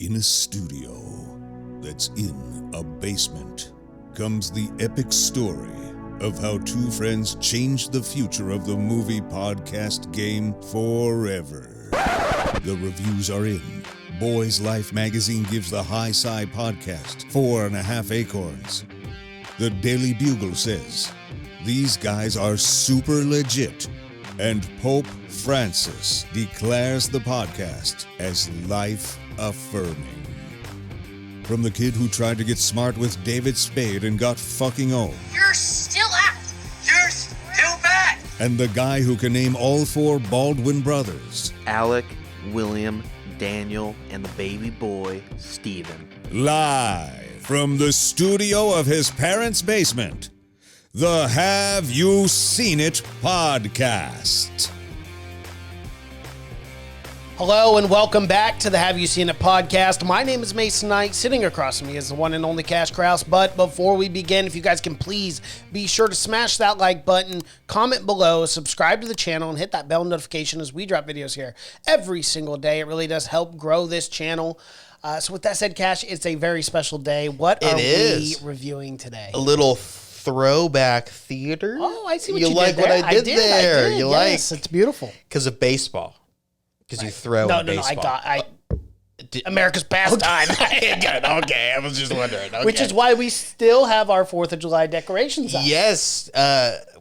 In a studio that's in a basement comes the epic story of how two friends changed the future of the movie podcast game forever. The reviews are in. Boys Life magazine gives the High Sci podcast 4.5 acorns. The Daily Bugle says, these guys are super legit. And Pope Francis declares the podcast as life-affirming. From the kid who tried to get smart with David Spade and got fucking old. You're still out. You're still bad. And the guy who can name all four Baldwin brothers. Alec, William, Daniel, and the baby boy, Stephen. Live from the studio of his parents' basement, the Have You Seen It podcast. Hello and welcome back to the Have You Seen It podcast. My name is Mason Knight. Sitting across from me is the one and only Cash Kraus. But before we begin, if you guys can please be sure to smash that like button, comment below, subscribe to the channel, and hit that bell notification as we drop videos here every single day. It really does help grow this channel. So with that said, Cash, it's a very special day. What are we reviewing today? A little throwback theater. Oh, I see what you did like there. what I did there. You yes, like it's beautiful. because of baseball. Because you throw in baseball. I America's pastime. Good. Okay, I was just wondering. Okay. Which is why we still have our 4th of July decorations up. Yes,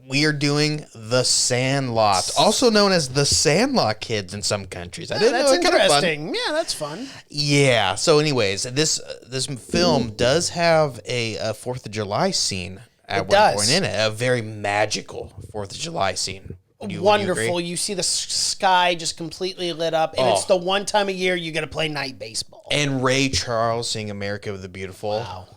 we are doing the Sandlot, also known as the Sandlot Kids in some countries. I didn't know. That's It's kind of fun. interesting. Yeah, that's fun. Yeah. So, anyways, this film does have a 4th of July scene at one point in it. A very magical 4th of July scene. Wonderful. You see the sky just completely lit up, and it's the one time a year you get to play night baseball. And Ray Charles sing America the Beautiful. Wow.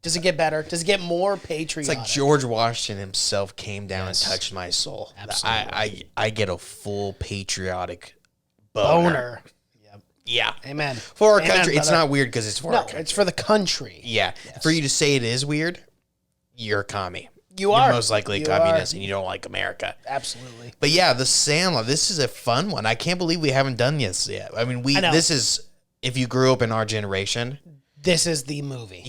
Does it get better? Does it get more patriotic? It's like George Washington himself came down and touched my soul. Absolutely. I get a full patriotic boner. Yep. Yeah. Amen. For our Amen, country. It's brother. not weird because it's for our country. It's for the country. Yeah. Yes. For you to say it is weird, you're a commie. You're most likely a communist and you don't like America. Absolutely. But yeah, the Sandlot, this is a fun one. I can't believe we haven't done this yet. I mean, this is, if you grew up in our generation, this is the movie.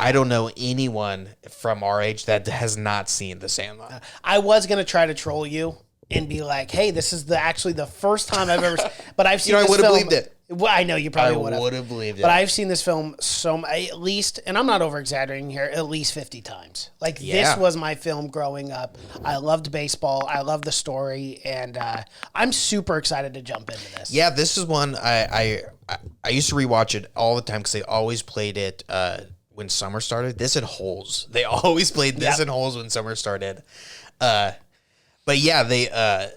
I don't know anyone from our age that has not seen the Sandlot. I was going to try to troll you and be like, hey, this is actually the first time I've ever but I've seen this film. I would have believed it. Well, I know you probably would have. I would have believed it. But I've seen this film at least, and I'm not over-exaggerating here, at least 50 times. Like, this was my film growing up. I loved baseball. I loved the story, and I'm super excited to jump into this. Yeah, this is one I used to rewatch it all the time because they always played it when summer started. This and Holes. They always played this and Holes when summer started. But yeah,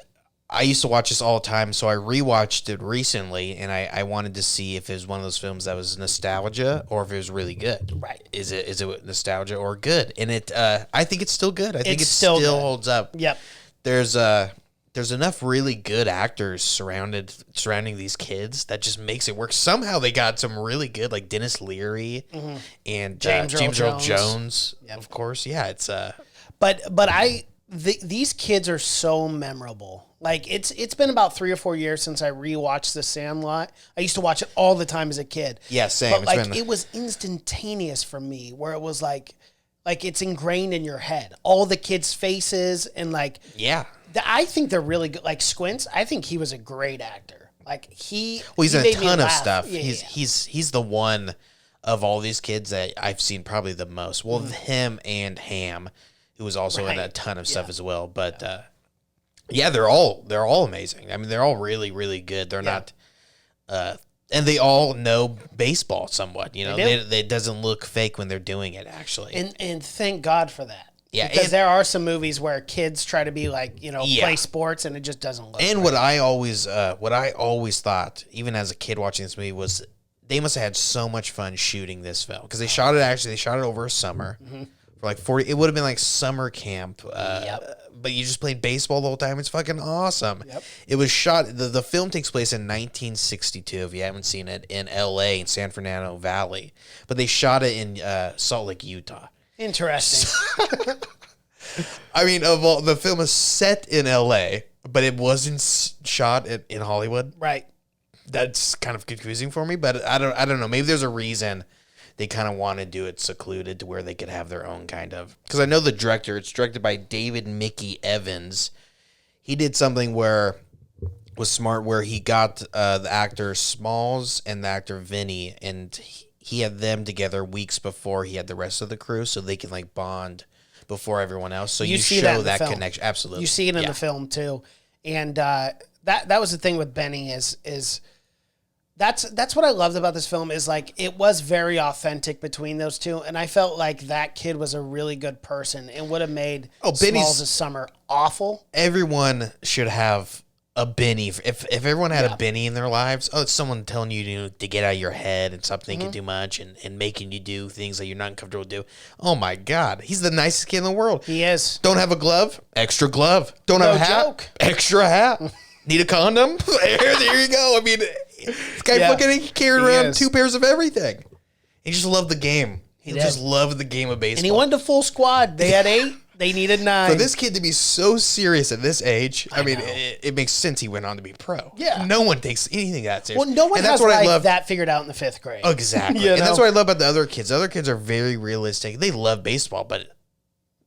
I used to watch this all the time, so I rewatched it recently, and I wanted to see if it was one of those films that was nostalgia or if it was really good. Right? Is it nostalgia or good? And I think it's still good. I think it still still holds up. Yep. There's enough really good actors surrounding these kids that just makes it work. Somehow they got some really good, like Denis Leary and James Earl Jones, of course. Yeah, it's these kids are so memorable. Like, it's been about 3 or 4 years since I rewatched The Sandlot. I used to watch it all the time as a kid. Yeah, same. But it was instantaneous for me, where it was like it's ingrained in your head. All the kids' faces and I think they're really good. Like Squints, I think he was a great actor. Like he's in a ton of stuff. Yeah, he's the one of all these kids that I've seen probably the most. Well, him and Ham, who was also in a ton of stuff as well. But they're all amazing. I mean, they're all really, really good. They're not, and they all know baseball somewhat. You know, it doesn't look fake when they're doing it actually. And thank God for that. Yeah, because there are some movies where kids try to be like, play sports, and it just doesn't look. And right. what I always thought, even as a kid watching this movie, was they must have had so much fun shooting this film because they shot it over a summer. For like 40, it would have been like summer camp. But you just played baseball the whole time. It's fucking awesome. Yep. It was shot. The film takes place in 1962. If you haven't seen it, in L.A. in San Fernando Valley, but they shot it in Salt Lake, Utah. Interesting. I mean, the film is set in L.A., but it wasn't shot in Hollywood. Right. that's kind of confusing for me. But I don't know. Maybe there's a reason they kind of want to do it secluded to where they could have their own kind of. Because I know the director. It's directed by David Mickey Evans. He did something where was smart, where he got the actor Smalls and the actor Vinny, and he had them together weeks before he had the rest of the crew, so they can like bond before everyone else. So you see show that that connection. Absolutely, you see it in the film too, and that was the thing with Benny is that's what I loved about this film is like it was very authentic between those two, and I felt like that kid was a really good person and would have made Smalls' summer awful. Everyone should have a Benny. If everyone had a Benny in their lives, it's someone telling you to get out of your head and stop thinking too much and making you do things that you're not comfortable with do. Oh my God, he's the nicest kid in the world. He is. Don't have a glove? Extra glove. Don't have a hat? Joke. Extra hat. Need a condom? There you go. I mean, this guy fucking carried around 2 pairs of everything. He just loved the game. He just loved the game of baseball. And he went to full squad. They had 8. They needed 9. For this kid to be so serious at this age, I mean, it makes sense he went on to be pro. Yeah. No one takes anything that serious. Well, no one and has like that figured out in the 5th grade. Exactly. And that's what I love about the other kids. The other kids are very realistic. They love baseball, but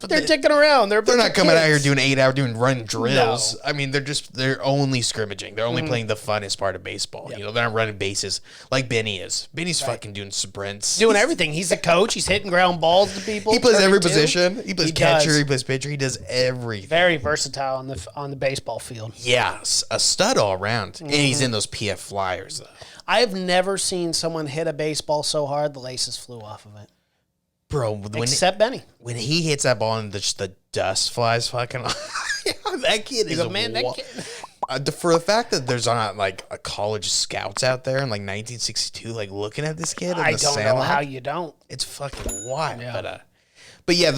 they're ticking around. They're not coming out here doing 8 hour doing run drills. No. I mean, they're only scrimmaging. They're only playing the funnest part of baseball. Yep. You know, they're not running bases like Benny is. Benny's fucking doing sprints. Doing everything. He's a coach. He's hitting ground balls to people. He plays every position. He plays catcher. He plays pitcher. He does everything. Very versatile on the baseball field. Yeah, a stud all around. And he's in those PF Flyers, though. I have never seen someone hit a baseball so hard the laces flew off of it. Bro, except Benny. When he hits that ball and the dust flies fucking off, that kid is a man. For the fact that there's not like a college scouts out there in like 1962, like looking at this kid. I don't know how you don't. It's fucking wild. Yeah. But yeah,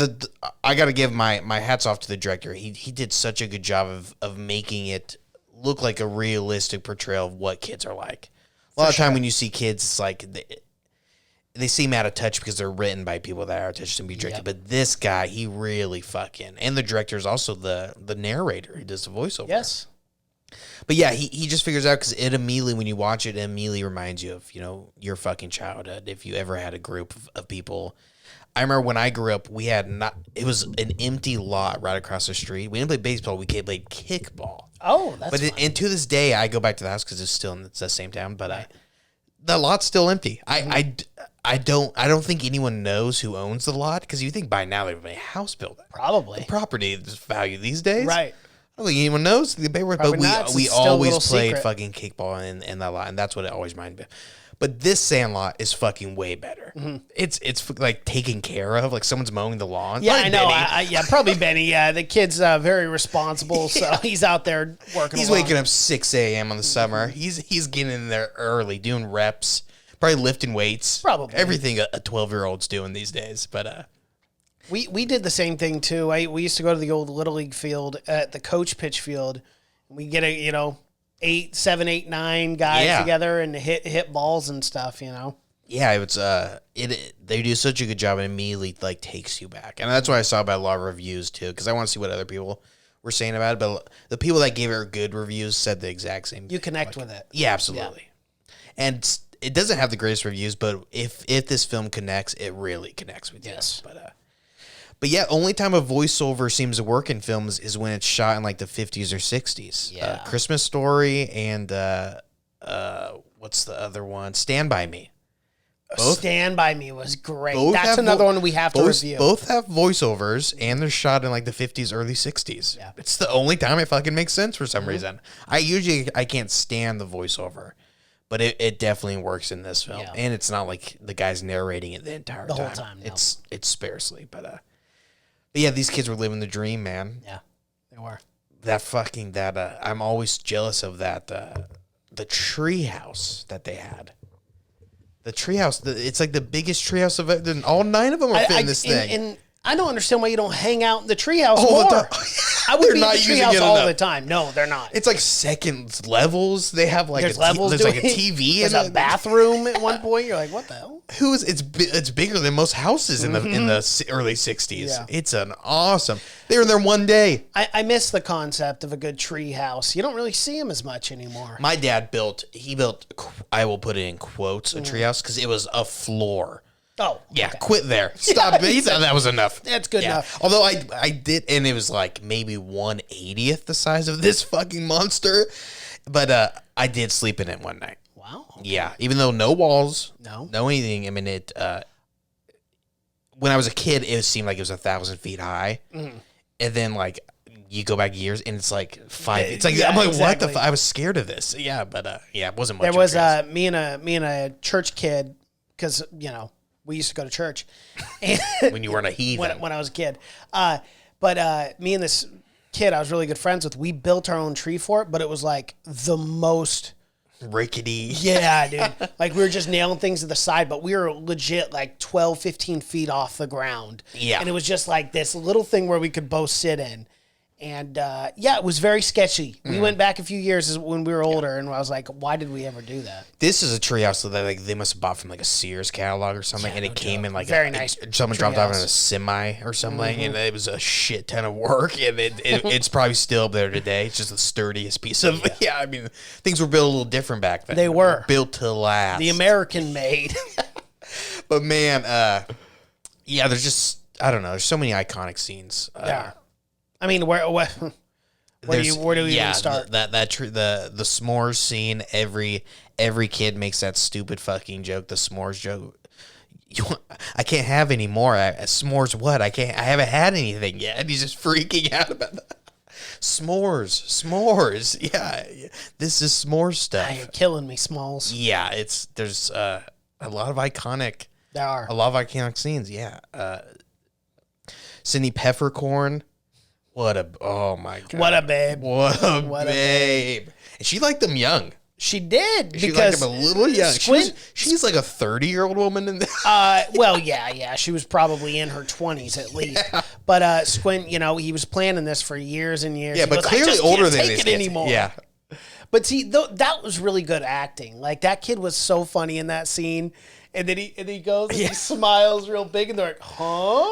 I got to give my hats off to the director. He did such a good job of making it look like a realistic portrayal of what kids are like. A lot of time when you see kids, it's like they seem out of touch because they're written by people that are out of touch to be directed. Yep. But this guy, he really fucking, and the director is also the narrator. He does the voiceover. Yes. But yeah, he just figures out because it immediately, when you watch it, it immediately reminds you of, you know, your fucking childhood. If you ever had a group of people. I remember when I grew up, it was an empty lot right across the street. We didn't play baseball. We played kickball. Oh, that's But and to this day, I go back to the house because it's still in the same town. But the lot's still empty. I don't think anyone knows who owns the lot because you think by now they've been a house built. Probably. The property value these days. Right. I don't think anyone knows the paperwork, but we always played fucking kickball in that lot, and that's what it always reminded me of. But this Sandlot is fucking way better. Mm-hmm. It's like taken care of, like someone's mowing the lawn. Yeah, probably I know. Probably Benny. Yeah, the kid's very responsible, so he's out there working. He's waking up 6 a.m. on the summer. He's getting in there early, doing reps, probably lifting weights. Probably everything a 12-year-old's doing these days. But we did the same thing too. We used to go to the old Little League field at the coach pitch field. We get 8, 7, 8, 9 guys together and hit balls and stuff, Yeah, it's they do such a good job, and immediately like takes you back, and that's why I saw about a lot of reviews too, because I want to see what other people were saying about it. But the people that gave it good reviews said the exact same thing. You connect with it. Yeah, absolutely. Yeah. And it doesn't have the greatest reviews, but if this film connects, it really connects with you. Yes. But yeah, only time a voiceover seems to work in films is when it's shot in like the 50s or 60s. Yeah. Christmas Story and what's the other one? Stand By Me. Stand By Me was great. That's another one we have to review. Both have voiceovers, and they're shot in like the 50s, early 60s. Yeah. It's the only time it fucking makes sense for some reason. I can't stand the voiceover, but it definitely works in this film. Yeah. And it's not like the guy's narrating it the entire time. The whole time. No. It's sparsely, but yeah, these kids were living the dream, man. Yeah, they were. I'm always jealous of that. The tree house that they had. The treehouse, it's like the biggest treehouse of it. All 9 of them are fitting this thing. And I don't understand why you don't hang out in the treehouse All the more. time. I would They're be in not the using treehouse it all enough. the time. No, they're not. It's like second levels. They have like There's levels. there's like a doing- TV There's and a bathroom at one point. You're like, what the hell? It's bigger than most houses in the early 60s. Yeah. It's an awesome. They were there one day. I miss the concept of a good treehouse. You don't really see them as much anymore. My dad built. I will put it in quotes a treehouse because it was a floor. Oh, Yeah, okay. quit there. Stop. He thought that was enough. That's good enough. Although I did, and it was like maybe 1/80th the size of this fucking monster. But I did sleep in it one night. Wow. Yeah, even though no walls, No. anything. I mean, it. When I was a kid, it seemed like it was 1,000 feet high, and then like you go back years, and it's like 5. It's like Yeah, I'm like, exactly. what the? I was scared of this. Yeah, but it wasn't much. There was of me and a church kid, because we used to go to church, and when you weren't a heathen. when I was a kid. But me and this kid I was really good friends with, we built our own tree fort, but it was like the most. Rickety. Yeah, dude. Like we were just nailing things to the side, but we were legit like 12, 15 feet off the ground. Yeah. And it was just like this little thing where we could both sit in. And it was very sketchy. We went back a few years when we were older, and I was like, why did we ever do that? This is a treehouse that like they must have bought from like a Sears catalog or something, and it came in like Very nice Someone dropped off in treehouse. a semi or something, and it was a shit ton of work, and it's probably still up there today. It's just the sturdiest piece of I mean, things were built a little different back then. They were. built to last. The American made. But man, there's just I don't know. There's so many iconic scenes. Yeah. I mean, where do we even start? The s'mores scene. Every kid makes that stupid fucking joke. The s'mores joke. I can't have any more. S'mores what? I haven't had anything yet. And he's just freaking out about that. S'mores. Yeah, this is s'mores stuff. You're killing me, Smalls. Yeah, there's a lot of iconic. There are. A lot of iconic scenes. Yeah. Cindy Peppercorn. Oh my God. What a babe. What a What a babe. And she liked them young. She did. She because liked them a little young. Squint, She's like a 30-year-old woman in this. yeah. She was probably in her 20s at least. Yeah. But Squint, he was planning this for years and years. Yeah, He but goes, clearly I just older can't than take these it kids. anymore. Yeah. But see, that was really good acting. Like that kid was so funny in that scene, and then he goes and he smiles real big, and they're like, "Huh?"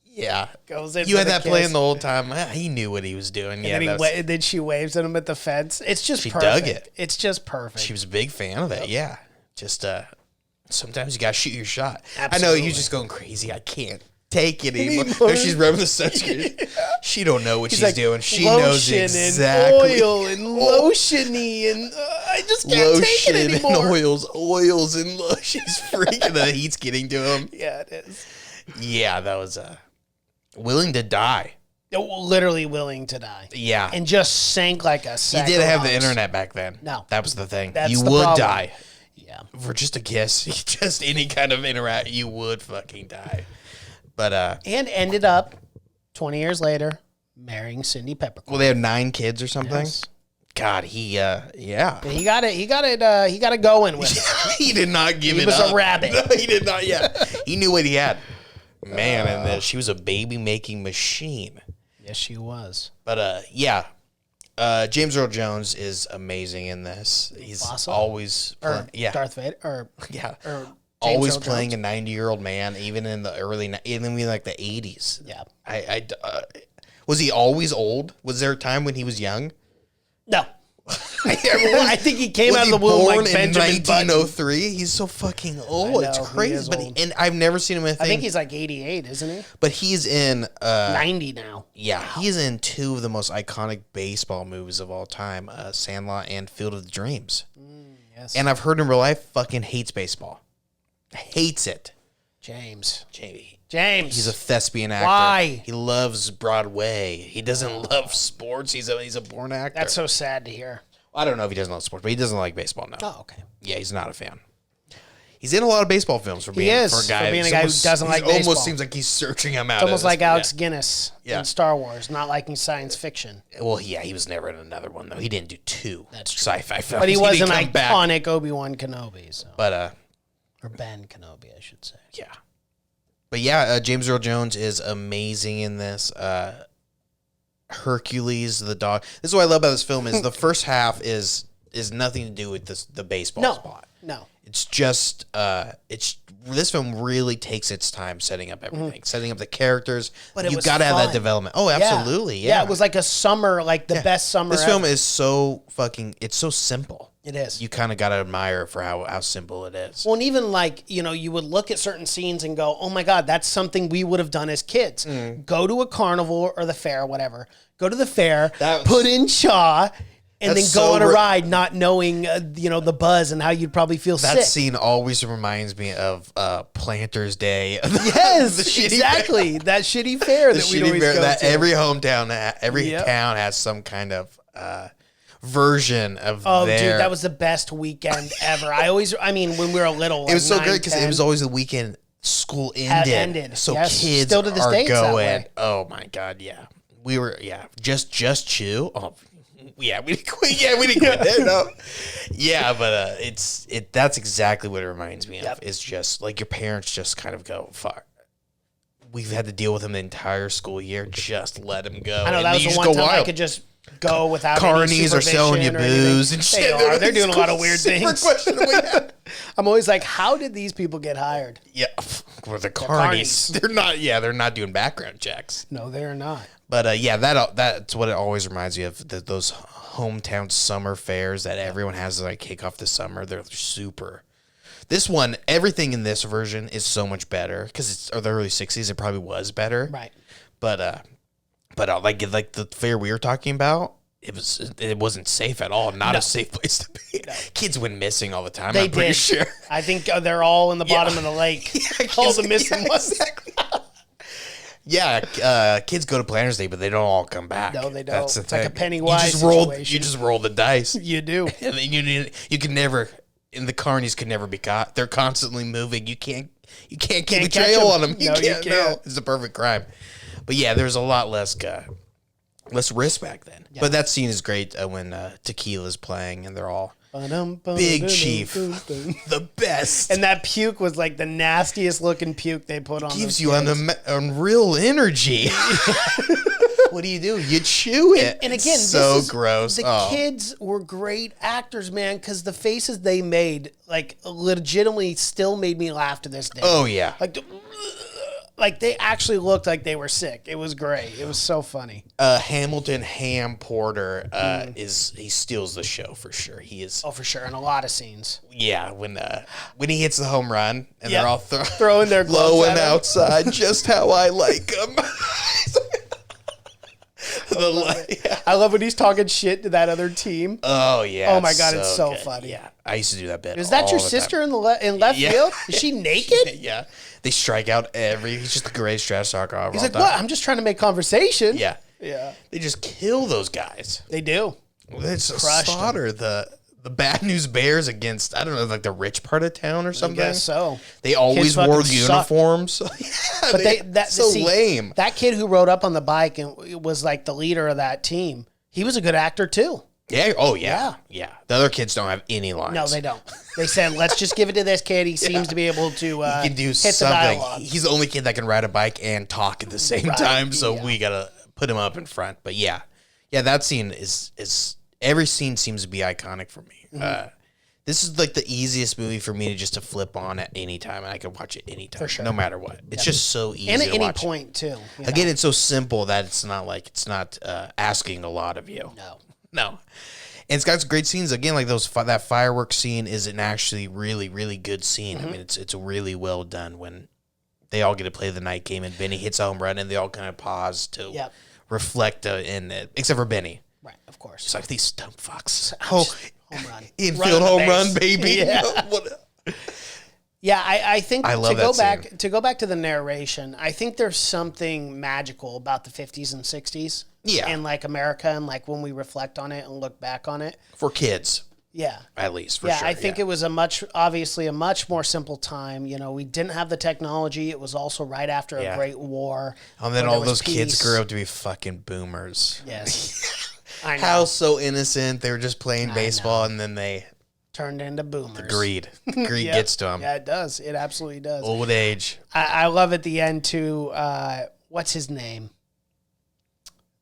Yeah. Goes in You for had the that kiss. playing the whole time. He knew what he was doing. And then she waves at him at the fence. It's just She perfect. dug it. It's just perfect. She was a big fan of it. Yeah. Just sometimes you gotta shoot your shot. I know Absolutely. you're just going crazy. I can't take it anymore. No, she's rubbing the sunscreen. She don't know what she's like, doing. She knows lotion exactly. and oil and lotiony and I just can't take it Lotion and anymore. oils and she's freaking. The heat's getting to him. Yeah, it is. Yeah, that was willing to die. Literally willing to die. Yeah, And just sank like a he sack didn't of have the rocks. internet back then. No. That was the thing. That's You the would problem. die Yeah. for just a kiss. Just any kind of interact, you would fucking die. But And ended up 20 years later marrying Cindy Peppercorn. well, they have 9 kids or something. Yes. God, he yeah. He got it going with it. He did not give He it was up. a rabbit. No, he did not. Yeah, he knew what he had. Man, and she was a baby making machine. Yes, she was. But James Earl Jones is amazing in this. He's Awesome. always Darth Vader or yeah. or James Always Earl playing Jones. a 90-year-old man, even in the even like the 80s. Yeah. Was he always old? Was there a time when he was young? No. I think he came out of the womb like Benjamin Button. 1903. He's so fucking old. I It's know, he crazy. is But old. and I've never seen him in a thing. I think he's like 88, isn't he? but he's in 90 now. yeah, he's in 2 of the most iconic baseball movies of all time, Sandlot and Field of Dreams. Yes. And I've heard in real life fucking hates baseball. Hates it. James. Jamie. James. He's a thespian actor. Why? He loves Broadway. He doesn't love sports. He's a born actor. That's so sad to hear. I don't know if he doesn't love sports, but he doesn't like baseball now. Oh, okay. Yeah, he's not a fan. He's in a lot of baseball films for being is, for a guy, for being a it's guy who almost- doesn't like he almost baseball. seems like he's searching him out. It's almost at this like point. Alex Guinness Yeah. in Star Wars, not liking science fiction. Well, yeah, he was never in another one though. He didn't do 2 That's true. sci-fi films. But he was an didn't come back. iconic Obi-Wan Kenobi. So. But Or Ben Kenobi, I should say. yeah, But yeah, James Earl Jones is amazing in this. Hercules, the dog. This is what I love about this film is the first half is nothing to do with the baseball spot. No. It's just this film really takes its time setting up everything, setting up the characters. But you got to have that development. Oh, absolutely. Yeah. It was like a summer, like the best summer This ever. film is so it's so simple. It is. You kind of got to admire for how simple it is. Well, and even like, you would look at certain scenes and go, oh my God, that's something we would have done as kids. Go to a carnival or the fair, whatever. Go to the fair, put in Shaw, and then go on a ride not knowing, the buzz and how you'd probably feel sick. That scene always reminds me of Planters Day. Yes, exactly. That shitty fair that we'd always go to. Every hometown, every town has some kind of version of dude, that was the best weekend ever. When we were little. It was so great because it was always the weekend school ended. So kids still to this day, it's that way. Oh my God, yeah. We were, just chew. Oh, yeah, we didn't quit. Yeah, we didn't quit there. No, yeah, but that's exactly what it reminds me of. It's just like your parents just kind of go, fuck. We've had to deal with him the entire school year. Just let him go. I know that was the one time I could just go without carnies are selling you booze and shit. They're doing a lot of weird things. I'm always like, how did these people get hired? Yeah, well, the carnies. They're not doing background checks. No, they're not. But that's what it always reminds me of. Those hometown summer fairs that everyone has to like kick off the summer. They're super. This one, everything in this version is so much better because it's the early '60s. It probably was better, right? But like the fair we were talking about, it wasn't safe at all. Not a safe place to be. No. Kids went missing all the time. I'm pretty sure. I think they're all in the bottom of the lake. All the missing ones. Exactly. Kids go to Planters Day, but they don't all come back. No, they don't. That's the thing. Like a Pennywise situation. You just roll the dice. You do. And then you can never, and the carnies could never be caught. They're constantly moving. You can't keep a trail on them. You can't. No, it's a perfect crime. But yeah, there's a lot less risk back then. Yeah. But that scene is great when Tequila's playing and they're all Big Chief, the best. And that puke was like the nastiest looking puke they put on. Gives you unreal energy. What do? You chew it. And again, so gross. The kids were great actors, man, because the faces they made, like, legitimately still made me laugh to this day. Oh, yeah. Like they actually looked like they were sick. It was great. It was so funny. Hamilton Ham Porter he steals the show for sure. He is. Oh, for sure, in a lot of scenes. Yeah, when he hits the home run and they're all throwing their gloves blowing outside, just how I like them. I love when he's talking shit to that other team. Oh yeah. Oh my God, it's so funny. Yeah, I used to do that bit. Is that your sister in left field? Is she naked? Yeah. They strike out he's just the greatest trash talker. He's like, what? I'm just trying to make conversation. Yeah. Yeah. They just kill those guys. They do. They just slaughter the Bad News Bears against, I don't know, like the rich part of town or something. I guess so. They always wore the uniforms. But lame. That kid who rode up on the bike and was like the leader of that team, he was a good actor too. Yeah. Oh, yeah. Yeah. The other kids don't have any lines. No, they don't. They said, let's just give it to this kid. He seems to be able to he can do hit something. The dialogue. He's the only kid that can ride a bike and talk at the same time, so we got to put him up in front. But yeah, that scene is every scene seems to be iconic for me. Mm-hmm. This is like the easiest movie for me to flip on at any time, and I can watch it anytime, no matter what. It's just so easy and at to any watch. Point, too. Again, it's so simple that it's not asking a lot of you. No. And it's got great scenes. Again, like that fireworks scene is an actually really, really good scene. Mm-hmm. I mean, it's really well done when they all get to play the night game and Benny hits a home run and they all kind of pause to reflect in it, except for Benny. Right, of course. It's like these dumb fucks. Home run. Infield home run, baby. Yeah. I think I love to go back to the narration, I think there's something magical about the 50s and 60s. Yeah. And like America and like when we reflect on it and look back on it. For kids. Yeah. At least, for sure. I think it was obviously a much more simple time. You know, we didn't have the technology. It was also right after a great war. And then all those kids grew up to be fucking boomers. Yes. I know. How so innocent. They were just playing baseball and then they turned into boomers. Greed Yep. gets to him. Yeah, it does. It absolutely does. Old age. I love at the end too. What's his name?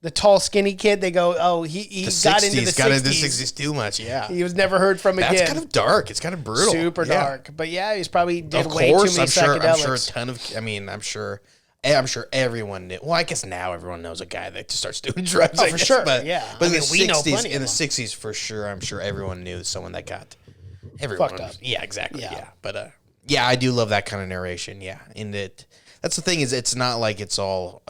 The tall, skinny kid. They go, oh, he got into the 60s. Got into the 60s too much. Yeah, He was never heard from again. that's kind of dark. It's kind of brutal. Super Yeah. dark. But yeah, he's probably did Of way course, too many psychedelics. I'm sure a ton of. I mean, I'm sure everyone knew. Well, I guess now everyone knows a guy that just starts doing drugs. Oh, I for guess. sure. But, Yeah. But I in mean, the we know 60s, plenty in the of them. 60s for sure, I'm sure everyone knew someone that got everyone. Fucked up. Yeah, exactly. Yeah. Yeah. But yeah, I do love that kind of narration. Yeah, and that's the thing is it's not like it's all.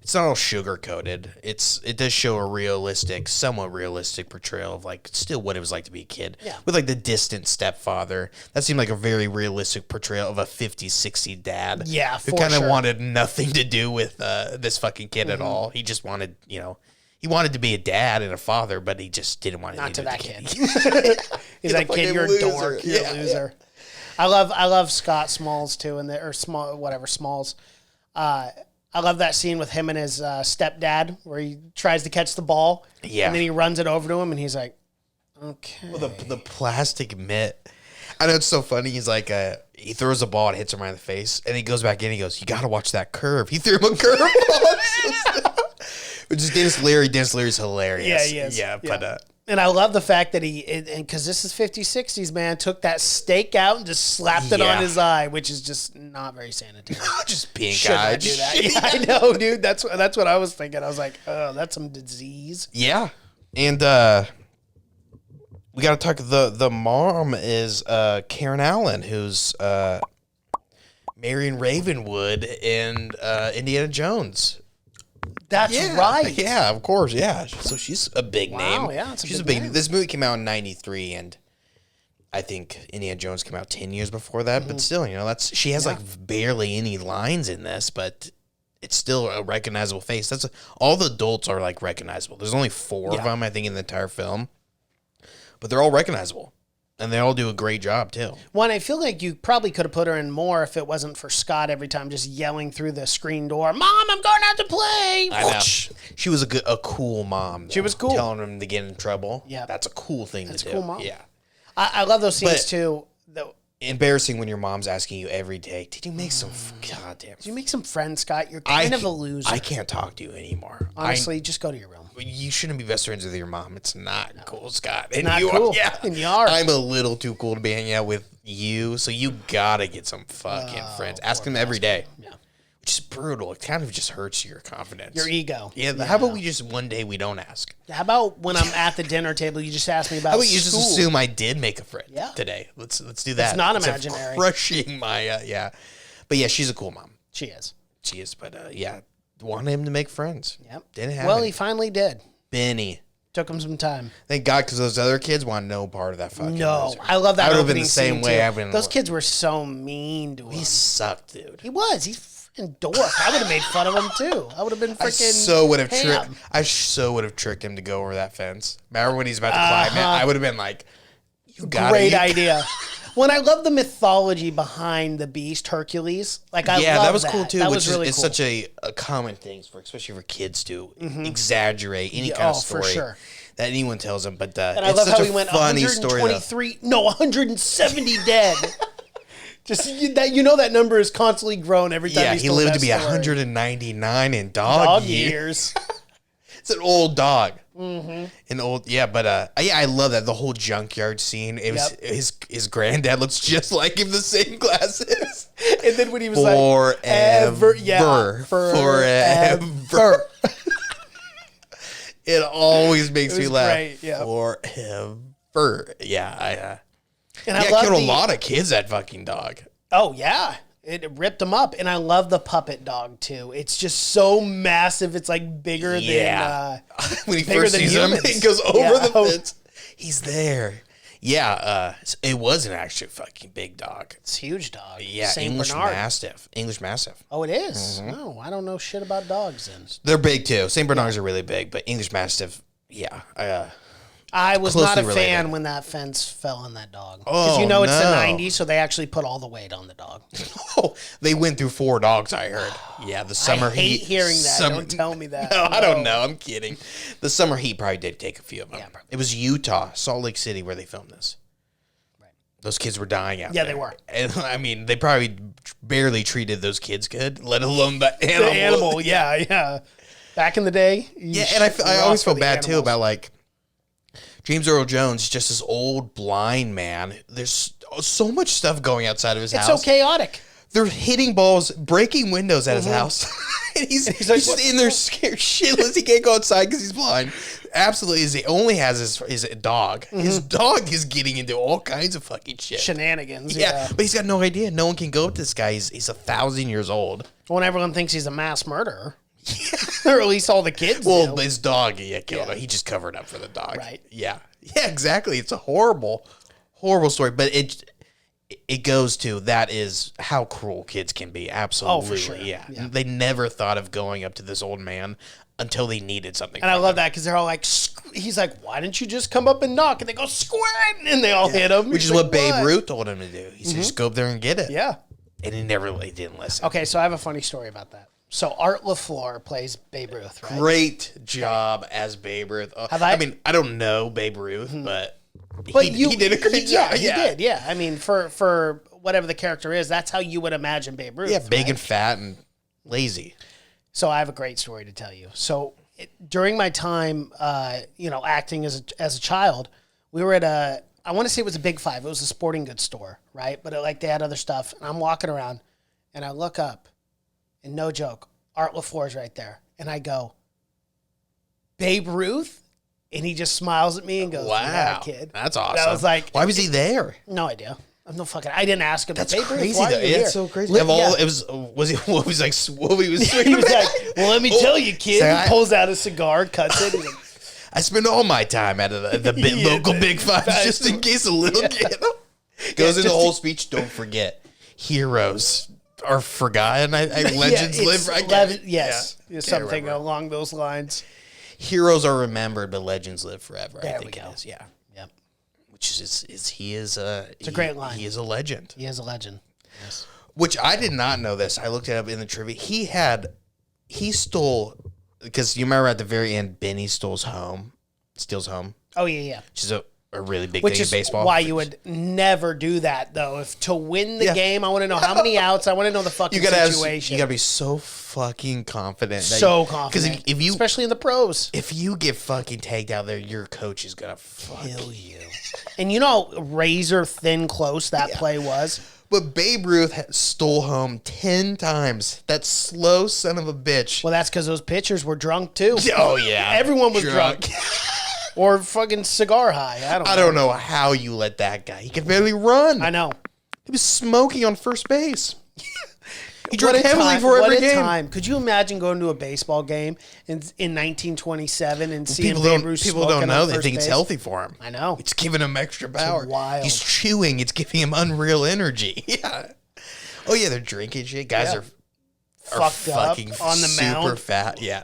It's not all sugar coated. It does show a realistic, somewhat realistic portrayal of like still what it was like to be a kid. Yeah. With like the distant stepfather. That seemed like a very realistic portrayal of a 50, 60 dad. Yeah, who for kind of sure. wanted nothing to do with this fucking kid at all. He just wanted, he wanted to be a dad and a father, but he just didn't want Not to anything that do kid. with the He's like, kid, fucking you're a loser. dork. You're Yeah, a loser. I love Scott Smalls too, or Smalls. I love that scene with him and his stepdad where he tries to catch the ball. Yeah. And then he runs it over to him and he's like, okay. Well, the plastic mitt. I know it's so funny. He's like, he throws a ball and hits him right in the face, and he goes back in. And he goes, "You got to watch that curve." He threw him a curve, which is Dennis Leary. Dennis Leary's hilarious. Yeah, he is. Yeah, but And I love the fact that because this is 50s, 60s, man, took that stake out and just slapped it Yeah. on his eye, which is just not very sanitary. just pink Should eye. not do that. Yeah, I know, dude. That's what I was thinking. I was like, oh, that's some disease. Yeah, and we got to talk. The mom is Karen Allen, who's Marion Ravenwood in Indiana Jones. That's right. Yeah, of course. Yeah. So she's a big name. Yeah, it's she's a big name. This movie came out in '93, and I think Indiana Jones came out 10 years before that. Mm-hmm. But still, she has like barely any lines in this, but it's still a recognizable face. All the adults are like recognizable. There's only 4 of them, I think, in the entire film, but they're all recognizable. And they all do a great job, too. One, I feel like you probably could have put her in more if it wasn't for Scott every time just yelling through the screen door, "Mom, I'm going out to play." I know. She was a cool mom. She was cool. Telling him to get in trouble. Yeah. That's a cool thing to do. a cool mom. Yeah. I love those scenes But- too. Though, Embarrassing when your mom's asking you every day, "Did you make some goddamn?" did you make some friends, Scott? You're kind of a loser. I can't talk to you anymore. Honestly, just go to your room. You shouldn't be best friends with your mom. It's not cool, Scott. And not you cool. Yeah, And you are. I'm a little too cool to be hanging out with you, so you gotta get some fucking friends. Ask them every day. Yeah. Which is brutal. It kind of just hurts your confidence. Your ego. Yeah. How about we just one day we don't ask? How about when I'm at the dinner table, you just ask me about How about you just school? assume I did make a friend Yeah. today? Let's do that. It's not Instead of imaginary. Crushing my yeah, but yeah, she's a cool mom. She is. She is, but yeah, wanted him to make friends. Yep. Didn't have Well, any. he finally did. Benny. Took him some time. Thank God, because those other kids want no part of that fucking. No, loser. I love that. I would have opening been the same scene, way. too. I've been. Those kids were so mean to him. He sucked, dude. He was. He's freaking dork. I would have made fun of him too. I would have been freaking. I so would have tricked him to go over that fence. Remember when he's about to climb it? I would have been like, "You got Great it." idea. When I love the mythology behind the beast Hercules, like I Yeah, love that was cool too. That Which was really is cool. such a common thing for, especially for kids to exaggerate any Yeah, kind of oh, for story sure. that anyone tells them. But And I it's love such how a he went funny story. Though. 170 dead. Just that that number is constantly grown every time. Yeah, he's he told lived that to be story. 199 in dog, Dog years. years. It's an old dog. Mm-hmm. An old, yeah, but yeah, I love that the whole junkyard scene. It was his granddad looks just like him, the same glasses. And then when he was Forever, forever. It always makes It me was laugh. great, yeah. Forever, yeah, And I I love killed a lot of kids. That fucking dog. Oh yeah, it ripped him up, and I love the puppet dog too. It's just so massive. It's like bigger than When he bigger first than sees him, humans. he goes over Yeah. the fence. He's there. Yeah, it was an actually fucking big dog. It's a huge dog. Yeah, Saint English Bernard. Mastiff. English Mastiff. Oh, it is? No, I don't know shit about dogs then. They're big too. Saint Bernards are really big, but English Mastiff, yeah. I was not a closely fan related. when that fence fell on that dog. Because it's the no. 90s, so they actually put all the weight on the dog. Oh, they went through 4 dogs, I heard. Yeah, the summer I hate heat. hearing that. Don't tell me that. No, I don't know. I'm kidding. The summer heat probably did take a few of them. Yeah, probably. It was Utah, Salt Lake City, where they filmed this. Right. Those kids were dying out there. Yeah, they were. And, I mean, they probably barely treated those kids good, let alone the animal. The animal, yeah. Back in the day. Yeah, and I always felt bad, too, about, like, James Earl Jones, just this old blind man. There's so much stuff going outside of his house. It's so chaotic. They're hitting balls, breaking windows at his house. And he's just in there scared shitless. He can't go outside because he's blind. Absolutely. He only has his dog. His dog is getting into all kinds of fucking shit. Shenanigans, Yeah, but he's got no idea. No one can go up to this guy. He's 1,000 years old. When everyone thinks he's a mass murderer. Or at least all the kids Well, do. his dog, killed him. He just covered up for the dog. Right. Yeah. Yeah, exactly. It's a horrible, horrible story. But it goes to that is how cruel kids can be. Absolutely. Oh, for sure. Yeah. Yeah. They never thought of going up to this old man until they needed something. And I love that because they're all like, he's like, why didn't you just come up and knock? And they go, squat, and they all hit him. Which He's is like, what Babe Ruth told him to do. He said, just go up there and get it. Yeah. And he never really didn't listen. Okay, so I have a funny story about that. So Art LaFleur plays Babe Ruth, right? Great job as Babe Ruth. Have I- I mean, I don't know Babe Ruth, but But he did a great yeah, job. he did. Yeah, I mean, for whatever the character is, that's how you would imagine Babe Ruth. Yeah, big right? and fat and lazy. So I have a great story to tell you. So during my time, acting as a child, we were at I want to say it was a Big Five. It was a sporting goods store, right? But they had other stuff. And I'm walking around, and I look up, and no joke, Art LaFleur's right there, and I go, Babe Ruth, and he just smiles at me and goes, Wow, "Yeah, kid, that's awesome." I was like, why was he there? no idea. I'm no fucking. I didn't ask him. That's Babe Ruth, crazy why are though. you Yeah, here? it's so crazy. Li- Of all, yeah. it was he like what he was He saying. was like, well, let me tell you, kid. Say, He pulls out a cigar, cuts it. He's like, I spend all my time at the Yeah, local Big Five just in case a little kid goes into the whole speech. Don't forget, heroes are forgotten. Legends live. Yes, Yeah. something Can't remember. along those lines. Heroes are remembered, but legends live forever. There I we think go. it is. Yeah, Yep, which is he is a. It's a great line. He is a legend. he is a legend. Yes. Which I did not know this. I looked it up in the trivia. He stole, because you remember at the very end, Benny steals home, Oh yeah. which is a really big Which thing is in baseball. why you would never do that, though. If to win the game, I want to know how many outs. I want to know the fucking you gotta situation. you gotta be so fucking confident. so confident, Because if you especially in the pros, if you get fucking tagged out there, your coach is gonna kill you. And you know how razor thin close that play was. But Babe Ruth stole home 10 times. That slow son of a bitch. Well, that's because those pitchers were drunk too. Oh yeah, Everyone was drunk. Or fucking cigar high. I don't know how you let that guy. He could barely run. I know. He was smoking on first base. He What drank a heavily time, for what every a game. time. Could you imagine going to a baseball game in 1927 and seeing People Babe don't. Ruth People smoking don't know. on They first think it's base? healthy for him. I know. It's giving him extra power. wild. He's chewing. It's giving him unreal energy. Yeah. Oh yeah, they're drinking shit. Guys Yeah. are Fucked up fucking on the super mound. fat. Yeah.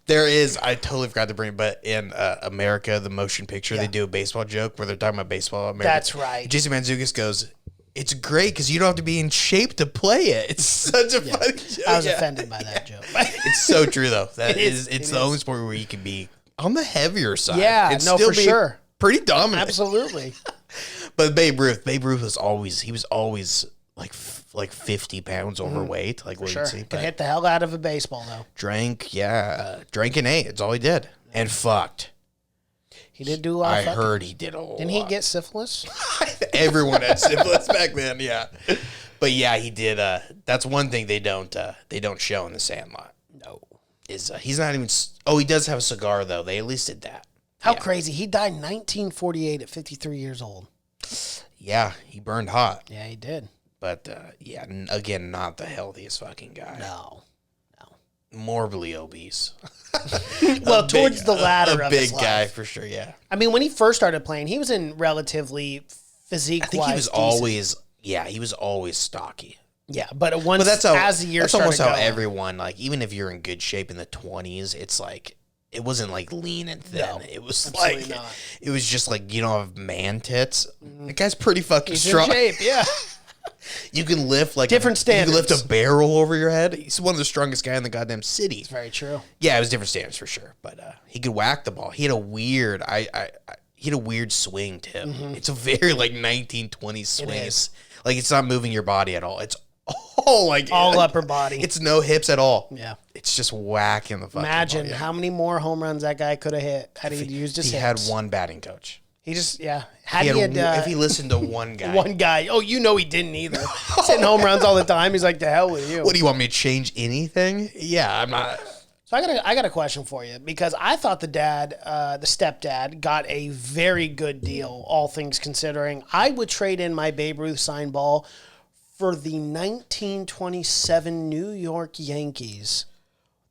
There is. I totally forgot to bring it, but in America, the motion picture, they do a baseball joke where they're talking about baseball. America. That's right. Jason Mantzoukas goes, "It's great because you don't have to be in shape to play it." It's such a funny joke. I was Yeah. offended by that joke. It's so true though. That It is, it's it the is. only sport where you can be on the heavier side. Yeah, and no, still for be sure. pretty dominant. Absolutely. But Babe Ruth was always like 50 pounds overweight. Like what Sure. you'd see. Could But hit the hell out of a baseball though. drank and ate. That's all he did. And fucked. He did do a lot I of fucking. heard he did a lot. Didn't he get syphilis? Everyone had syphilis back then, yeah. But yeah, he did. That's one thing they don't show in the Sandlot. No. Is he's not even? He does have a cigar though. They at least did that. How crazy. He died in 1948 at 53 years old. Yeah, he burned hot. Yeah, he did. But again, not the healthiest fucking guy. No. Morbidly obese. Well, towards the latter a of big his life. guy for sure. Yeah, I mean, when he first started playing, he was in relatively physique. I think he was always. Yeah, he was always stocky. Yeah, but once But that's how. as the years That's almost started how going, everyone, like, even if you're in good shape in the 20s, it's like it wasn't like lean and thin. No, it was absolutely like not. it was just like you don't have man tits. The guy's pretty fucking He's strong. in shape, yeah. You can lift like Different standards. You can lift a barrel over your head. He's one of the strongest guy in the goddamn city. Very true. Yeah, it was different standards for sure. But he could whack the ball. He had a weird he had a weird swing too. It's a very like 1920s swing. is. It's not moving your body at all. It's all like All upper body. It's no hips at all. Yeah. It's just whacking the fucking Imagine ball. Yeah. how many more home runs that guy could have hit had he used his He hips. had one batting coach. He just, He Had had, if he listened to one guy. one guy. Oh, you know he didn't either. He's hitting home runs all the time. He's like, the hell with you. What do you want me to change anything? Yeah, I'm not. So I got a question for you because I thought the stepdad, got a very good deal, all things considering. I would trade in my Babe Ruth signed ball for the 1927 New York Yankees.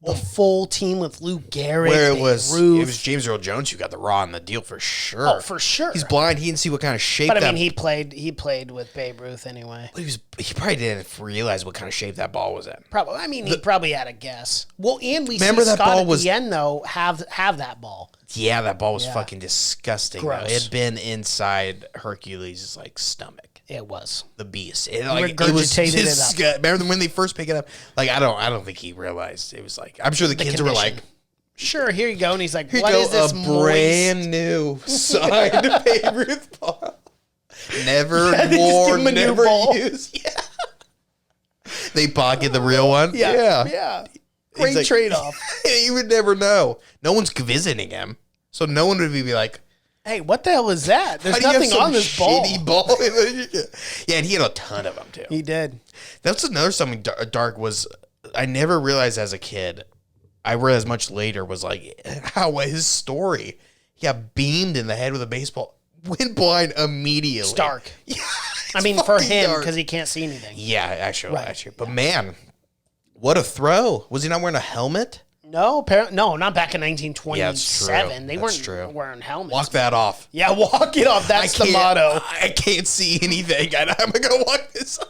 The full team with Lou Gehrig, Where it Babe was Ruth. James Earl Jones who got the raw on the deal for sure. Oh, for sure. He's blind. He didn't see what kind of shape. But I that, mean, he played with Babe Ruth anyway. he probably didn't realize what kind of shape that ball was in. Probably. I mean, he probably had a guess. Well, and we Remember see that Scott ball at was- the end though have that ball. Yeah, that ball was Yeah. fucking disgusting. Though. Gross. It had been inside Hercules' stomach. It was. The beast. It Regurgitated was it up. Remember when they first pick it up? I don't think he realized it was like. I'm sure the kids were like, condition. Sure, here you go. And he's like, "Here you what go, is this a moist? brand new signed Babe Ruth ball, never Yeah, they just worn, give him a new never ball. used." Yeah. They pocket the real one. Yeah. Great like- trade-off. You would never know. No one's visiting him, so no one would be like, Hey, what the hell is that? There's "How do you have nothing some on this ball. shitty ball?" Yeah, and he had a ton of them too. He did. That's another something dark was. I never realized as a kid. I realized much later was like how his story. He got beamed in the head with a baseball. Went blind immediately. Stark. Yeah, I mean, for fucking him, dark. because he can't see anything. Yeah, actually. Right. But man, what a throw! Was he not wearing a helmet? No, no, not back in 1927. Yeah, that's true. They That's weren't true. wearing helmets. Walk that off. Yeah, walk it off. That's the motto. I can't see anything. I'm gonna walk this off.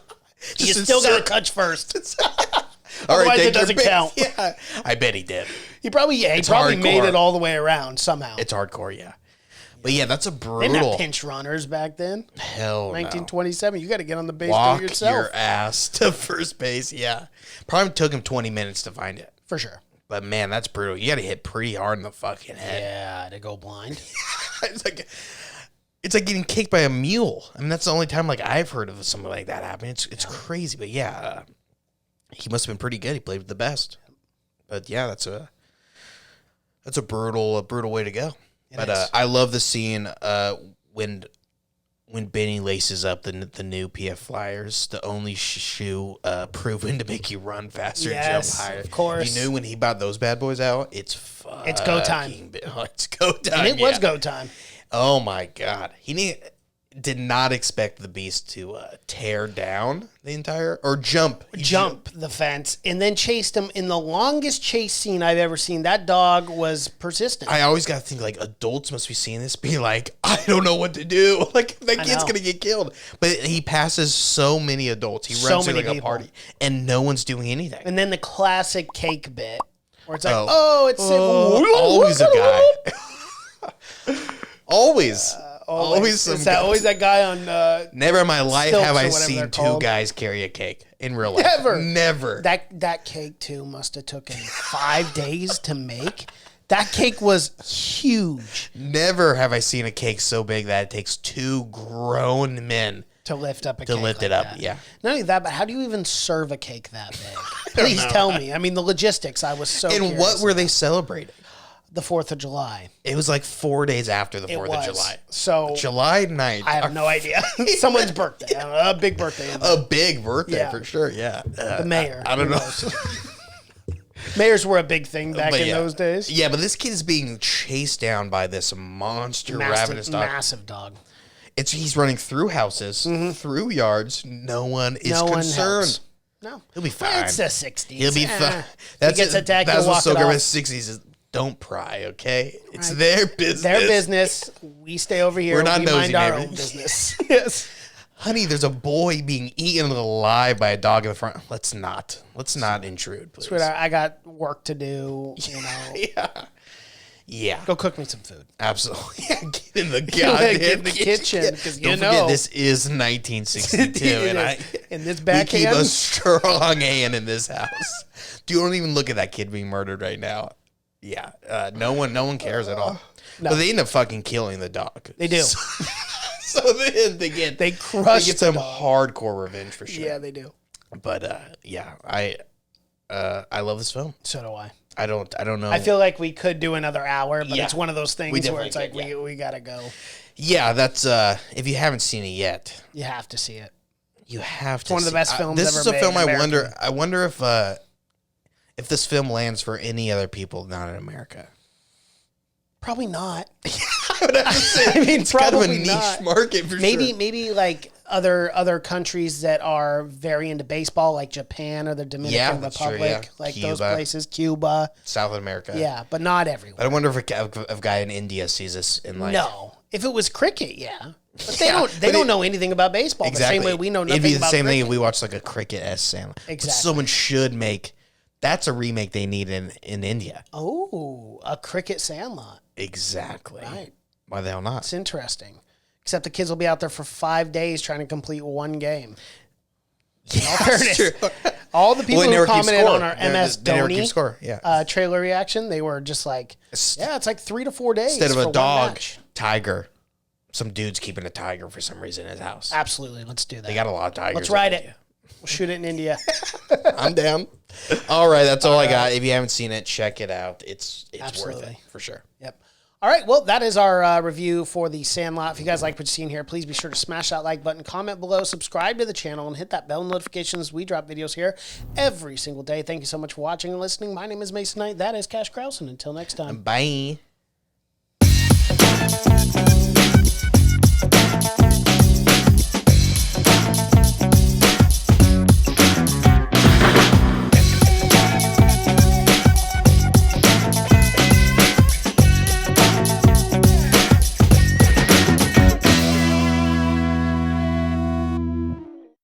You Just still got to insert- touch first. All Otherwise, take it doesn't your pick. count. Yeah, I bet he did. He probably made hardcore. it all the way around somehow. It's hardcore, yeah. But yeah, that's a They didn't brutal. have pinch runners back then. Hell no. 1927. You got to get on the base Walk do it yourself. your ass to first base. Yeah, probably took him 20 minutes to find it. For sure. But man, that's brutal. You got to hit pretty hard in the fucking head. Yeah, to go blind. It's like getting kicked by a mule. I mean, that's the only time I've heard of something like that happen. It's crazy. But yeah, he must have been pretty good. He played with the best. But yeah, that's a brutal way to go. is. I love the scene when Benny laces up the new PF Flyers, the only shoe proven to make you run faster and Yes, jump higher. of course. You knew when he bought those bad boys out, it's go time. It's go time. And it was go time. Oh my god, he did not expect the beast to tear down the entire or jump The fence and then chased him in the longest chase scene I've ever seen. That dog was persistent. I always got to think adults must be seeing this, be like, I don't know what to do. That kid's know. gonna get killed. But he passes so many adults. He So runs many through a people. party, and no one's doing anything. And then the classic cake bit where it's like, Oh, always a guy. Always always that guy on Never in my life stilts have or I whatever they're seen two called. guys carry a cake in real life. Never. that cake too must have taken 5 days to make. That cake was huge Never have I seen a cake so big that it takes two grown men to lift up a to cake lift like it up. that. Yeah. Not only that, but how do you even serve a cake that big? Please tell me. I mean, the logistics. I was so And curious. what were they celebrating? The 4th of July. It was 4 days after the It 4th was. of July. So July 9th. I have no idea. Someone's birthday. A big birthday. A big birthday Yeah. for sure. Yeah. The mayor. I don't Who know. knows? Mayors were a big thing back But in yeah. those days. Yeah, but this kid is being chased down by this monster ravenous dog. Massive dog. He's running through houses, through yards. No one is No one concerned. helps. No. He'll be fine. It's the 60s. He'll be fine. If he gets attacked, That's he'll what walk it Soaker in the off. 60s is. Don't pry, okay? It's Right. their business. Their business. We stay over here. We're not we nosy mind our neighbors. own business. Yes. Honey, there's a boy being eaten alive by a dog in the front. Let's not intrude, please. Sweetheart, I got work to do. You know. Yeah. Yeah. Go cook me some food. Absolutely. Yeah, get in the goddamn kitchen, because Don't forget, this is 1962, and this we backhand. keep a strong hand in this house. You don't even look at that kid being murdered right now. Yeah, no one cares at all. No. But they end up fucking killing the dog. They do. So they crush get the some dog. hardcore revenge for sure. Yeah, they do. But yeah, I love this film. So do I. I don't know. I feel like we could do another hour, but Yeah. it's one of those things We where definitely it's like could, we gotta go. Yeah, that's if you haven't seen it yet, You have to see it. you have to. one of the see- best films This ever is a made, film. American. I wonder if this film lands for any other people not in America. Probably not. I would have to say, I mean, it's kind of a probably niche not. market for Maybe sure. maybe like other countries that are very into baseball, like Japan or the Dominican Yeah, that's true, Republic, yeah. like those Cuba. places, Cuba. South America. Yeah, but not everywhere. I wonder if a guy in India sees this and like No, if it was cricket, yeah, but they Yeah, don't. They but don't it- know anything about baseball. exactly. The same way we know nothing It'd be the about same thing cricket. if we watched like a cricket Sandlot. But Exactly. someone should make. That's a remake they need in India. Oh, a cricket Sandlot. Exactly. Right. Why the hell not? It's interesting. Except the kids will be out there for 5 days trying to complete one game. In all fairness, all the people Well, they who never keep commented score. on our MS They never keep Dhoni score. Yeah. trailer reaction, they were just like, yeah, it's like 3 to 4 days. Instead of for a one dog, match. tiger. Some dude's keeping a tiger for some reason in his house. Absolutely. Let's do that. They got a lot of tigers. Let's ride in it. India. We'll shoot it in India. I'm down. All right, that's all I got. If you haven't seen it, check it out. It's worth Absolutely. it for sure. Yep. All right, well, that is our review for The Sandlot. If you guys like what you've seen here, please be sure to smash that like button, comment below, subscribe to the channel, and hit that bell notifications. We drop videos here every single day. Thank you so much for watching and listening. My name is Mason Knight. That is Cash Krause, and until next time. Bye.